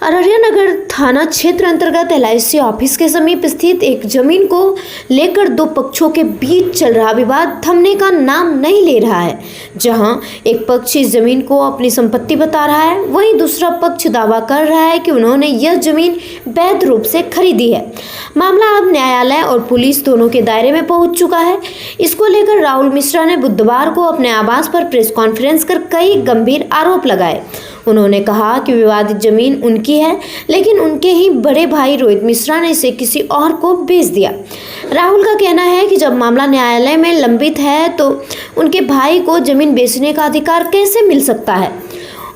अररिया नगर थाना क्षेत्र अंतर्गत LIC ऑफिस के समीप स्थित एक जमीन को लेकर दो पक्षों के बीच चल रहा विवाद थमने का नाम नहीं ले रहा है। जहां एक पक्ष इस जमीन को अपनी संपत्ति बता रहा है, वहीं दूसरा पक्ष दावा कर रहा है कि उन्होंने यह जमीन वैध रूप से खरीदी है। मामला अब न्यायालय और पुलिस दोनों के दायरे में पहुंच चुका है। इसको लेकर राहुल मिश्रा ने बुधवार को अपने आवास पर प्रेस कॉन्फ्रेंस कर कई गंभीर आरोप लगाए। उन्होंने कहा कि विवादित जमीन उनकी है, लेकिन उनके ही बड़े भाई रोहित मिश्रा ने इसे किसी और को बेच दिया। राहुल का कहना है कि जब मामला न्यायालय में लंबित है तो उनके भाई को जमीन बेचने का अधिकार कैसे मिल सकता है।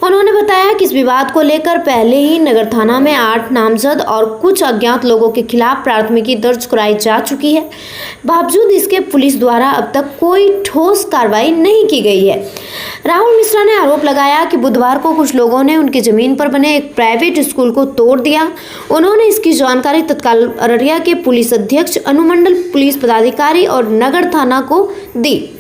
उन्होंने बताया कि इस विवाद को लेकर पहले ही नगर थाना में 8 नामजद और कुछ अज्ञात लोगों के खिलाफ प्राथमिकी दर्ज कराई जा चुकी है। बावजूद इसके पुलिस द्वारा अब तक कोई ठोस कार्रवाई नहीं की गई है। राहुल मिश्रा ने आरोप लगाया कि बुधवार को कुछ लोगों ने उनकी जमीन पर बने एक प्राइवेट स्कूल को तोड़ दिया। उन्होंने इसकी जानकारी तत्काल अररिया के पुलिस अधीक्षक, अनुमंडल पुलिस पदाधिकारी और नगर थाना को दी,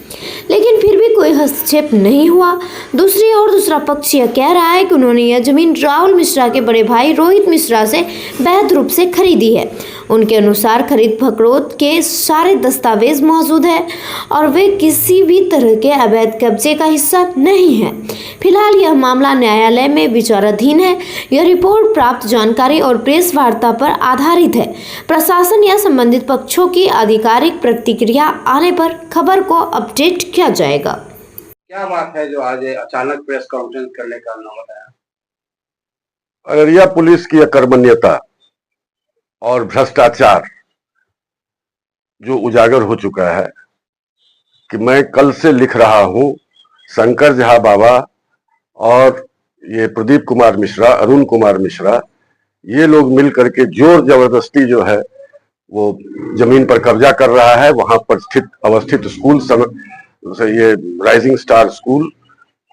लेकिन फिर भी कोई हस्तक्षेप नहीं हुआ। दूसरी ओर दूसरा पक्ष यह कह रहा है कि उन्होंने यह जमीन राहुल मिश्रा के बड़े भाई रोहित मिश्रा से वैध रूप से खरीदी है। उनके अनुसार खरीद फरोख्त के सारे दस्तावेज मौजूद है और वे किसी भी तरह के अवैध कब्जे का हिस्सा नहीं है। फिलहाल यह मामला न्यायालय में विचाराधीन है। यह रिपोर्ट प्राप्त जानकारी और प्रेस वार्ता पर आधारित है। प्रशासन या संबंधित पक्षों की आधिकारिक प्रतिक्रिया आने पर खबर को अपडेट किया जाएगा। क्या बात है जो आज अचानक प्रेस कॉन्फ्रेंस करने का नाम बताया? अररिया पुलिस की अकर्मण्यता और भ्रष्टाचार जो उजागर हो चुका है कि मैं कल से लिख रहा हूं, शंकर झा बाबा और ये प्रदीप कुमार मिश्रा, अरुण कुमार मिश्रा, ये लोग मिल करके जोर जबरदस्ती जो है वो जमीन पर कब्जा कर रहा है। वहां पर अवस्थित स्कूल ये राइजिंग स्टार स्कूल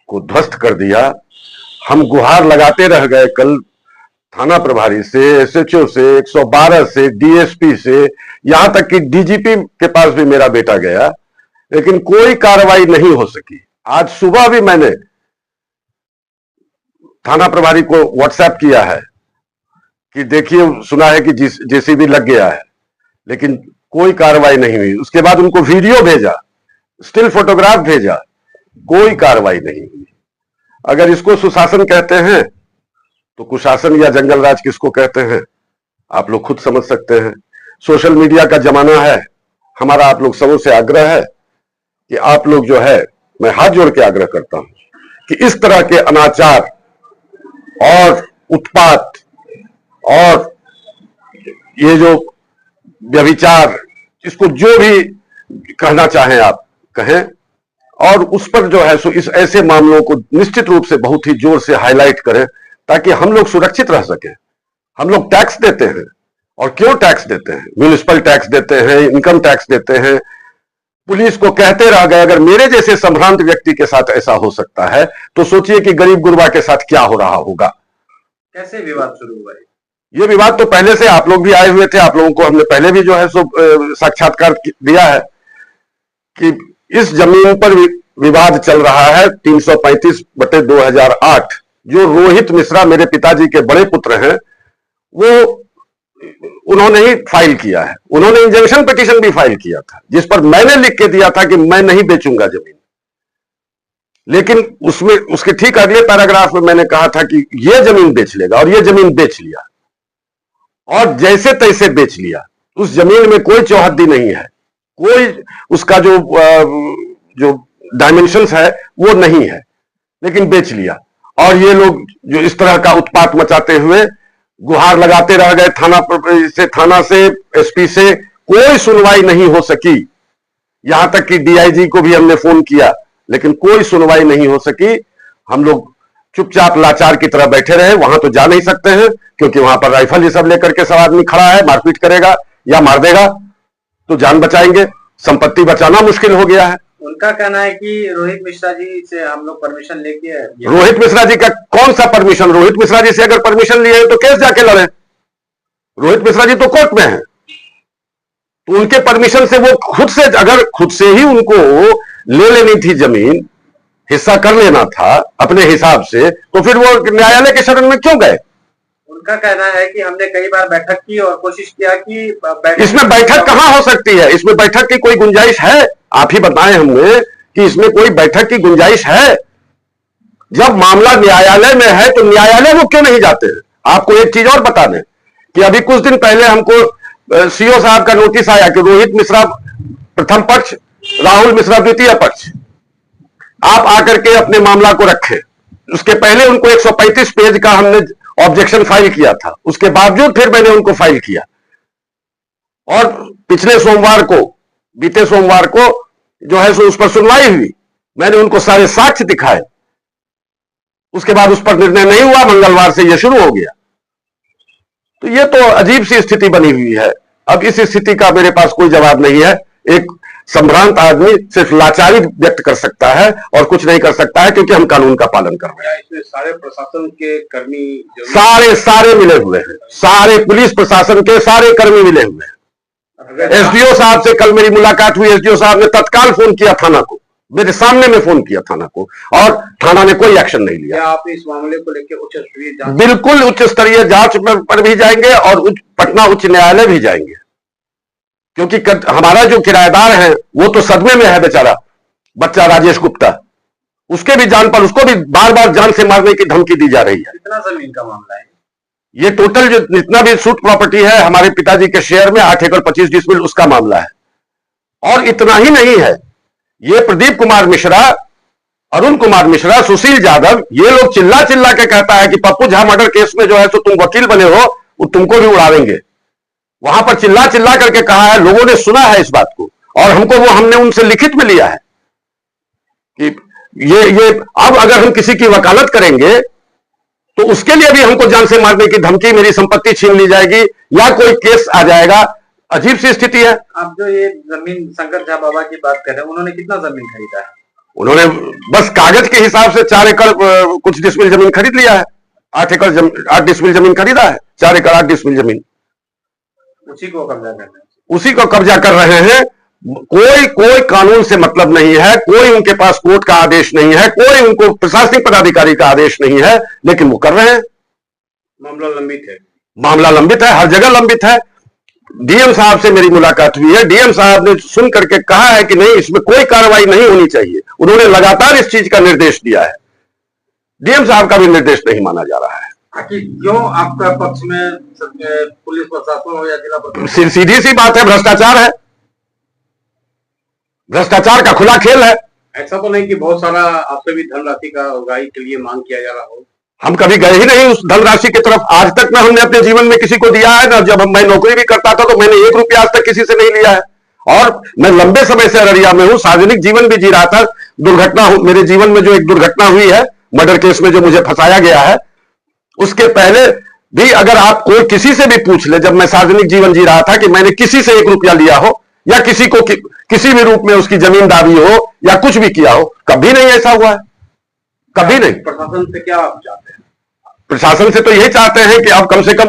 को ध्वस्त कर दिया। हम गुहार लगाते रह गए कल थाना प्रभारी से, SHO से, 112 से, DSP से, यहां तक कि DGP के पास भी मेरा बेटा गया, लेकिन कोई कार्रवाई नहीं हो सकी। आज सुबह भी मैंने थाना प्रभारी को WhatsApp किया है कि देखिए, सुना है कि JCB लग गया है, लेकिन कोई कार्रवाई नहीं हुई। उसके बाद उनको वीडियो भेजा, स्टिल फोटोग्राफ भेजा, कोई कार्रवाई नहीं हुई। अगर इसको सुशासन कहते हैं तो कुशासन या जंगल राज किसको कहते हैं आप लोग खुद समझ सकते हैं। सोशल मीडिया का जमाना है। हमारा आप लोग सबों से आग्रह है कि आप लोग जो है, मैं हाथ जोड़ के आग्रह करता हूं कि इस तरह के अनाचार और उत्पात और ये जो व्यभिचार, इसको जो भी कहना चाहें आप कहें, और उस पर जो है सो इस ऐसे मामलों को निश्चित रूप से बहुत ही जोर से हाईलाइट करें ताकि हम लोग सुरक्षित रह सकें। हम लोग टैक्स देते हैं, और क्यों टैक्स देते हैं? म्युनिसिपल टैक्स देते हैं, इनकम टैक्स देते हैं। पुलिस को कहते रह गए। अगर मेरे जैसे संभ्रांत व्यक्ति के साथ ऐसा हो सकता है तो सोचिए कि गरीब गुरबा के साथ क्या हो रहा होगा। कैसे विवाद शुरू हुआ? ये विवाद तो पहले से आप लोग भी आए हुए थे। आप लोगों को हमने पहले भी जो है सो साक्षात्कार दिया है कि इस जमीन पर विवाद चल रहा है 335/2008। जो रोहित मिश्रा मेरे पिताजी के बड़े पुत्र हैं, वो उन्होंने ही फाइल किया है। उन्होंने इंजंक्शन पिटीशन भी फाइल किया था, जिस पर मैंने लिख के दिया था कि मैं नहीं बेचूंगा जमीन। लेकिन उसमें उसके ठीक अगले पैराग्राफ में मैंने कहा था कि यह जमीन बेच लेगा, और यह जमीन बेच लिया, और जैसे तैसे बेच लिया। उस जमीन में कोई चौहद्दी नहीं है, कोई उसका जो डायमेंशंस है वो नहीं है, लेकिन बेच लिया। और ये लोग जो इस तरह का उत्पात मचाते हुए गुहार लगाते रह गए, थाना से SP से कोई सुनवाई नहीं हो सकी। यहां तक कि DIG को भी हमने फोन किया, लेकिन कोई सुनवाई नहीं हो सकी। हम लोग चुपचाप लाचार की तरह बैठे रहे। वहां तो जा नहीं सकते हैं क्योंकि वहां पर राइफल ये सब लेकर के सब आदमी खड़ा है, मारपीट करेगा या मार देगा तो जान बचाएंगे, संपत्ति बचाना मुश्किल हो गया है। उनका कहना है कि रोहित मिश्रा जी से हम लोग परमिशन लेके रोहित मिश्रा जी का कौन सा परमिशन? रोहित मिश्रा जी से अगर परमिशन लिए तो केस जाके लड़े। रोहित मिश्रा जी तो कोर्ट में हैं, तो उनके परमिशन से वो खुद से, अगर खुद से ही उनको ले लेनी थी जमीन, हिस्सा कर लेना था अपने हिसाब से, तो फिर वो न्यायालय के शरण में क्यों गए? उनका कहना है कि हमने कई बार बैठक की और कोशिश किया कि इसमें बैठक कहाँ हो सकती है? इसमें बैठक की कोई गुंजाइश है? आप ही बताएं हमें कि इसमें कोई बैठक की गुंजाइश है? जब मामला न्यायालय में है तो न्यायालय वो क्यों नहीं जाते हैं? आपको एक चीज और बता दें कि अभी कुछ दिन पहले हमको सीओ साहब का नोटिस आया कि रोहित मिश्रा प्रथम पक्ष, राहुल मिश्रा द्वितीय पक्ष, आप आकर के अपने मामला को रखें। उसके पहले उनको 135 पेज का हमने ऑब्जेक्शन फाइल किया था, उसके बावजूद फिर मैंने उनको फाइल किया और पिछले सोमवार को, बीते सोमवार को जो है सो उस पर सुनवाई हुई। मैंने उनको सारे साक्ष्य दिखाए, उसके बाद उस पर निर्णय नहीं हुआ, मंगलवार से यह शुरू हो गया। तो यह तो अजीब सी स्थिति बनी हुई है। अब इस स्थिति का मेरे पास कोई जवाब नहीं है। एक संभ्रांत आदमी सिर्फ लाचारी व्यक्त कर सकता है और कुछ नहीं कर सकता है, क्योंकि हम कानून का पालन कर रहे हैं। इसमें सारे प्रशासन के कर्मी सारे मिले हुए हैं, सारे पुलिस प्रशासन के सारे कर्मी मिले हुए हैं। एसडीओ साहब से कल मेरी मुलाकात हुई। एसडीओ साहब ने तत्काल फोन किया थाना को, मेरे सामने में फोन किया थाना को, और थाना ने कोई एक्शन नहीं लिया। क्या आप इस मामले को लेकर उच्च स्तरीय जांच? बिल्कुल उच्च स्तरीय जांच पर भी जाएंगे और पटना उच्च न्यायालय भी जाएंगे, क्योंकि हमारा जो किराएदार है वो तो सदमे में है बेचारा, बच्चा राजेश गुप्ता। उसके भी जान पर, उसको भी बार बार जान से मारने की धमकी दी जा रही है। कितना जमीन का मामला है? ये टोटल जो जितना भी सूट प्रॉपर्टी है हमारे पिताजी के शेयर में 8 एकड़ 25 डिसमिल उसका मामला है। और इतना ही नहीं है, ये प्रदीप कुमार मिश्रा, अरुण कुमार मिश्रा, सुशील यादव, ये लोग चिल्ला चिल्ला के कहता है कि पप्पू झा मर्डर केस में जो है तो तुम वकील बने हो, वो तुमको भी उड़ावेंगे। वहां पर चिल्ला चिल्ला करके कहा है, लोगों ने सुना है इस बात को, और हमने उनसे लिखित में लिया है कि ये अब अगर हम किसी की वकालत करेंगे तो उसके लिए भी हमको जान से मारने की धमकी, मेरी संपत्ति छीन ली जाएगी या कोई केस आ जाएगा। अजीब सी स्थिति है। आप जो ये जमीन शंकर झा बाबा की बात कर रहे हैं, उन्होंने कितना जमीन खरीदा है? उन्होंने बस कागज के हिसाब से 4 एकड़ कुछ डिसमिल जमीन खरीद लिया है। 8 डिसमिल जमीन खरीदा है, 4 एकड़ 8 डिसमिल जमीन उसी को कब्जा कर रहे हैं। उसी को कब्जा कर रहे हैं। कोई कानून से मतलब नहीं है, कोई उनके पास कोर्ट का आदेश नहीं है, कोई उनको प्रशासनिक पदाधिकारी का आदेश नहीं है, लेकिन वो कर रहे हैं। मामला लंबित है। मामला लंबित है, हर जगह लंबित है। डीएम साहब से मेरी मुलाकात हुई है, डीएम साहब ने सुन करके कहा है कि नहीं, इसमें कोई कार्रवाई नहीं होनी चाहिए। उन्होंने लगातार इस चीज का निर्देश दिया है। डीएम साहब का भी निर्देश नहीं माना जा रहा है। क्यों आपका पक्ष में पुलिस प्रशासन हो या जिला प्रशासन? सीधी सी बात है, भ्रष्टाचार है। भ्रष्टाचार का खुला खेल है। ऐसा तो नहीं कि बहुत सारा आपसे भी धनराशि का उगाही के लिए मांग किया जा रहा हो? हम कभी गए ही नहीं उस धनराशि की तरफ। आज तक ना हमने अपने जीवन में किसी को दिया है, ना जब मैं नौकरी भी करता था तो मैंने 1 रुपया आज तक किसी से नहीं लिया है। और मैं लंबे समय से अररिया में हूं, सार्वजनिक जीवन भी जी रहा था। दुर्घटना मेरे जीवन में जो एक दुर्घटना हुई है, मर्डर केस में जो मुझे फंसाया गया है, उसके पहले भी अगर आप कोई किसी से भी पूछ ले, जब मैं सार्वजनिक जीवन जी रहा था, कि मैंने किसी से 1 रुपया लिया हो या किसी को किसी भी रूप में उसकी जमीन दावी हो या कुछ भी किया हो, कभी नहीं ऐसा हुआ है, कभी नहीं। प्रशासन से क्या आप चाहते हैं? प्रशासन से तो यही चाहते हैं कि अब कम से कम